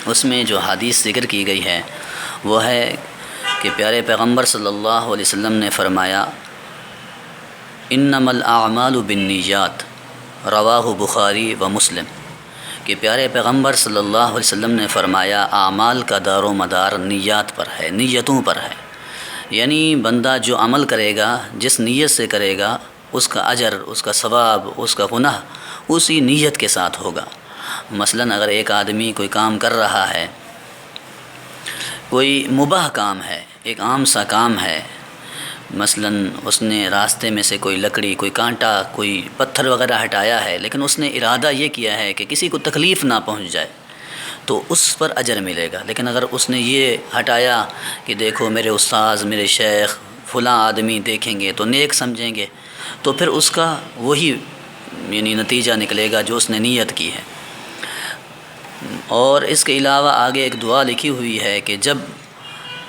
اس میں جو حدیث ذکر کی گئی ہے وہ ہے کہ پیارے پیغمبر صلی اللہ علیہ وسلم نے فرمایا انما الاعمال بالنیات، رواہ بخاری و مسلم، کہ پیارے پیغمبر صلی اللہ علیہ وسلم نے فرمایا اعمال کا دار و مدار نیات پر ہے، نیتوں پر ہے۔ یعنی بندہ جو عمل کرے گا، جس نیت سے کرے گا، اس کا اجر، اس کا ثواب، اس کا گناہ اسی نیت کے ساتھ ہوگا۔ مثلاً اگر ایک آدمی کوئی کام کر رہا ہے، کوئی مباح کام ہے، ایک عام سا کام ہے، مثلاً اس نے راستے میں سے کوئی لکڑی، کوئی کانٹا، کوئی پتھر وغیرہ ہٹایا ہے، لیکن اس نے ارادہ یہ کیا ہے کہ کسی کو تکلیف نہ پہنچ جائے، تو اس پر اجر ملے گا۔ لیکن اگر اس نے یہ ہٹایا کہ دیکھو میرے استاذ، میرے شیخ، فلاں آدمی دیکھیں گے تو نیک سمجھیں گے، تو پھر اس کا وہی یعنی نتیجہ نکلے گا جو اس نے نیت کی ہے۔ اور اس کے علاوہ آگے ایک دعا لکھی ہوئی ہے کہ جب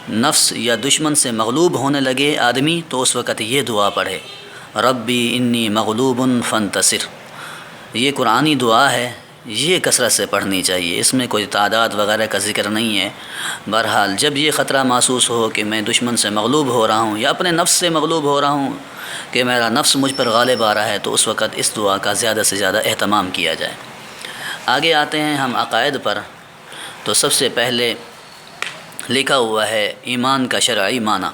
نفس یا دشمن سے مغلوب ہونے لگے آدمی تو اس وقت یہ دعا پڑھے، ربی انی مغلوب فانتصر۔ یہ قرآنی دعا ہے، یہ کثرت سے پڑھنی چاہیے، اس میں کوئی تعداد وغیرہ کا ذکر نہیں ہے۔ بہرحال جب یہ خطرہ محسوس ہو کہ میں دشمن سے مغلوب ہو رہا ہوں یا اپنے نفس سے مغلوب ہو رہا ہوں کہ میرا نفس مجھ پر غالب آ رہا ہے، تو اس وقت اس دعا کا زیادہ سے زیادہ اہتمام کیا جائے۔ آگے آتے ہیں ہم عقائد پر، تو سب سے پہلے لکھا ہوا ہے ایمان کا شرعی معنی۔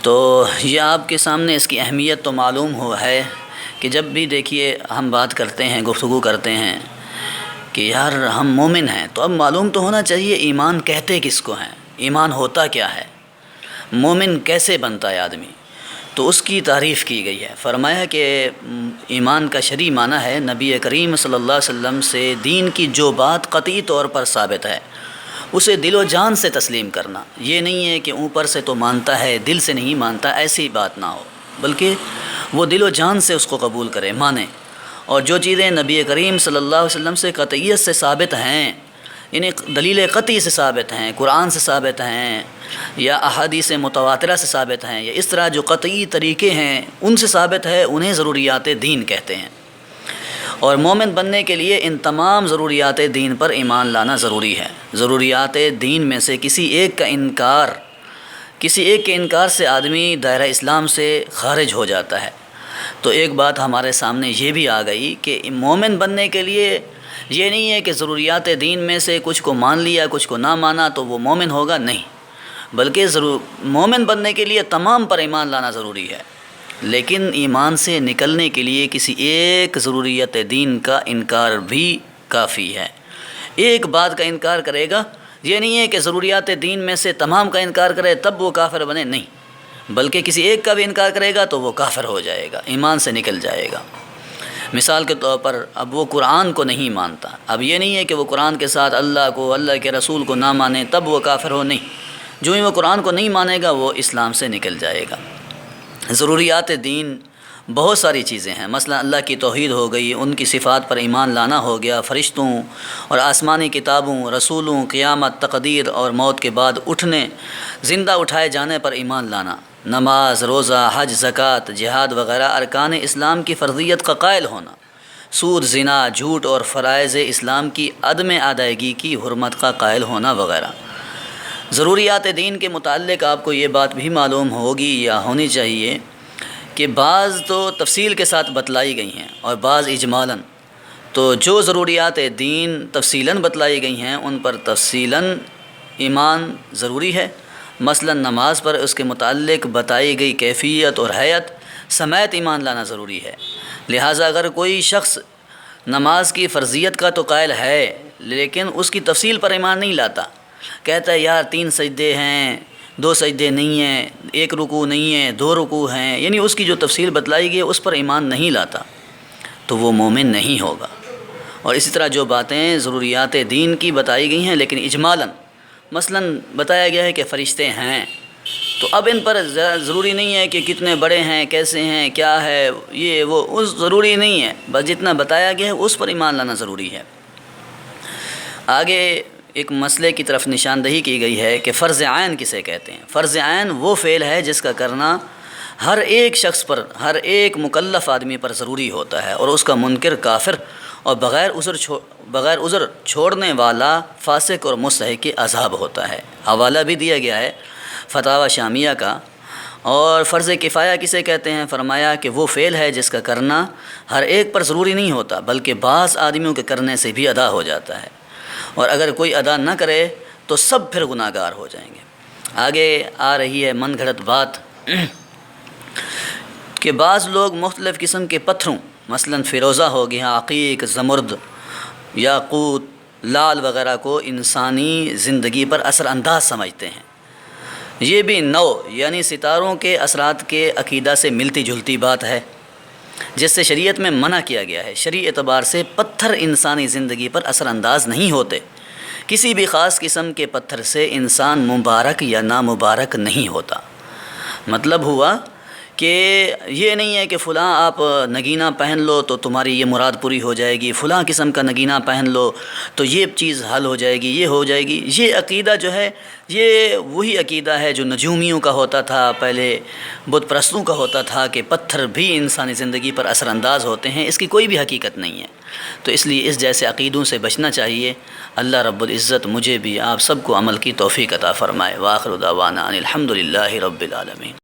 تو یہ آپ کے سامنے اس کی اہمیت تو معلوم ہوا ہے کہ جب بھی دیکھیے ہم بات کرتے ہیں، گفتگو کرتے ہیں کہ یار ہم مومن ہیں، تو اب معلوم تو ہونا چاہیے ایمان کہتے کس کو ہیں، ایمان ہوتا کیا ہے، مومن کیسے بنتا ہے آدمی۔ تو اس کی تعریف کی گئی ہے، فرمایا کہ ایمان کا شرعی معنی ہے نبی کریم صلی اللہ علیہ وسلم سے دین کی جو بات قطعی طور پر ثابت ہے اسے دل و جان سے تسلیم کرنا۔ یہ نہیں ہے کہ اوپر سے تو مانتا ہے دل سے نہیں مانتا، ایسی بات نہ ہو، بلکہ وہ دل و جان سے اس کو قبول کرے، مانے۔ اور جو چیزیں نبی کریم صلی اللہ علیہ وسلم سے قطعیت سے ثابت ہیں، یعنی دلیل قطعی سے ثابت ہیں، قرآن سے ثابت ہیں یا احادیث متواترہ سے ثابت ہیں، یا اس طرح جو قطعی طریقے ہیں ان سے ثابت ہے، انہیں ضروریات دین کہتے ہیں۔ اور مومن بننے کے لیے ان تمام ضروریات دین پر ایمان لانا ضروری ہے۔ ضروریات دین میں سے کسی ایک کے انکار سے آدمی دائرہ اسلام سے خارج ہو جاتا ہے۔ تو ایک بات ہمارے سامنے یہ بھی آ گئی کہ مومن بننے کے لیے یہ نہیں ہے کہ ضروریات دین میں سے کچھ کو مان لیا کچھ کو نہ مانا تو وہ مومن ہوگا، نہیں، بلکہ مومن بننے کے لیے تمام پر ایمان لانا ضروری ہے۔ لیکن ایمان سے نکلنے کے لیے کسی ایک ضروریت دین کا انکار بھی کافی ہے۔ ایک بات کا انکار کرے گا، یہ نہیں ہے کہ ضروریات دین میں سے تمام کا انکار کرے تب وہ کافر بنے، نہیں، بلکہ کسی ایک کا بھی انکار کرے گا تو وہ کافر ہو جائے گا، ایمان سے نکل جائے گا۔ مثال کے طور پر اب وہ قرآن کو نہیں مانتا، اب یہ نہیں ہے کہ وہ قرآن کے ساتھ اللہ کو، اللہ کے رسول کو نہ مانے تب وہ کافر ہو، نہیں، جو ہی وہ قرآن کو نہیں مانے گا وہ اسلام سے نکل جائے گا۔ ضروریات دین بہت ساری چیزیں ہیں، مثلا اللہ کی توحید ہو گئی، ان کی صفات پر ایمان لانا ہو گیا، فرشتوں اور آسمانی کتابوں، رسولوں، قیامت، تقدیر اور موت کے بعد اٹھنے، زندہ اٹھائے جانے پر ایمان لانا، نماز، روزہ، حج، زکوٰۃ، جہاد وغیرہ ارکان اسلام کی فرضیت کا قائل ہونا، سود، زنا، جھوٹ اور فرائض اسلام کی عدم ادائیگی کی حرمت کا قائل ہونا وغیرہ۔ ضروریات دین کے متعلق آپ کو یہ بات بھی معلوم ہوگی یا ہونی چاہیے کہ بعض تو تفصیل کے ساتھ بتلائی گئی ہیں اور بعض اجمالاً۔ تو جو ضروریات دین تفصیلاً بتلائی گئی ہیں ان پر تفصیلاً ایمان ضروری ہے۔ مثلا نماز پر اس کے متعلق بتائی گئی کیفیت اور حیت سمیت ایمان لانا ضروری ہے۔ لہٰذا اگر کوئی شخص نماز کی فرضیت کا تو قائل ہے لیکن اس کی تفصیل پر ایمان نہیں لاتا، کہتا ہے یار 3 سجدے ہیں، 2 سجدے نہیں ہیں، 1 رکوع نہیں ہے، 2 رکوع ہیں، یعنی اس کی جو تفصیل بتلائی گئی ہے اس پر ایمان نہیں لاتا، تو وہ مومن نہیں ہوگا۔ اور اسی طرح جو باتیں ضروریات دین کی بتائی گئی ہیں لیکن اجمالاً، مثلا بتایا گیا ہے کہ فرشتے ہیں، تو اب ان پر ضروری نہیں ہے کہ کتنے بڑے ہیں، کیسے ہیں، کیا ہے، یہ وہ، اس ضروری نہیں ہے، بس جتنا بتایا گیا ہے اس پر ایمان لانا ضروری ہے۔ آگے ایک مسئلے کی طرف نشاندہی کی گئی ہے کہ فرض عین کسے کہتے ہیں۔ فرض عین وہ فعل ہے جس کا کرنا ہر ایک شخص پر، ہر ایک مکلف آدمی پر ضروری ہوتا ہے اور اس کا منکر کافر اور بغیر عذر چھوڑنے والا فاسق اور مستحق عذاب ہوتا ہے۔ حوالہ بھی دیا گیا ہے فتاوی شامیہ کا۔ اور فرض کفایہ کسے کہتے ہیں؟ فرمایا کہ وہ فعل ہے جس کا کرنا ہر ایک پر ضروری نہیں ہوتا، بلکہ بعض آدمیوں کے کرنے سے بھی ادا ہو جاتا ہے، اور اگر کوئی ادا نہ کرے تو سب پھر گناہ گار ہو جائیں گے۔ آگے آ رہی ہے من گھڑت بات کہ بعض لوگ مختلف قسم کے پتھروں، مثلا فیروزہ ہو گیا، عقیق، زمرد، یاقوت، لال وغیرہ کو انسانی زندگی پر اثر انداز سمجھتے ہیں۔ یہ بھی نو یعنی ستاروں کے اثرات کے عقیدہ سے ملتی جلتی بات ہے، جس سے شریعت میں منع کیا گیا ہے۔ شرعی اعتبار سے پتھر انسانی زندگی پر اثر انداز نہیں ہوتے، کسی بھی خاص قسم کے پتھر سے انسان مبارک یا نامبارک نہیں ہوتا۔ مطلب ہوا کہ یہ نہیں ہے کہ فلاں آپ نگینہ پہن لو تو تمہاری یہ مراد پوری ہو جائے گی، فلاں قسم کا نگینہ پہن لو تو یہ چیز حل ہو جائے گی، یہ ہو جائے گی۔ یہ عقیدہ جو ہے یہ وہی عقیدہ ہے جو نجومیوں کا ہوتا تھا، پہلے بت پرستوں کا ہوتا تھا کہ پتھر بھی انسانی زندگی پر اثر انداز ہوتے ہیں، اس کی کوئی بھی حقیقت نہیں ہے۔ تو اس لیے اس جیسے عقیدوں سے بچنا چاہیے۔ اللہ رب العزت مجھے بھی آپ سب کو عمل کی توفیق عطا فرمائے۔ وآخر دعوانا ان الحمد للہ رب العالمین۔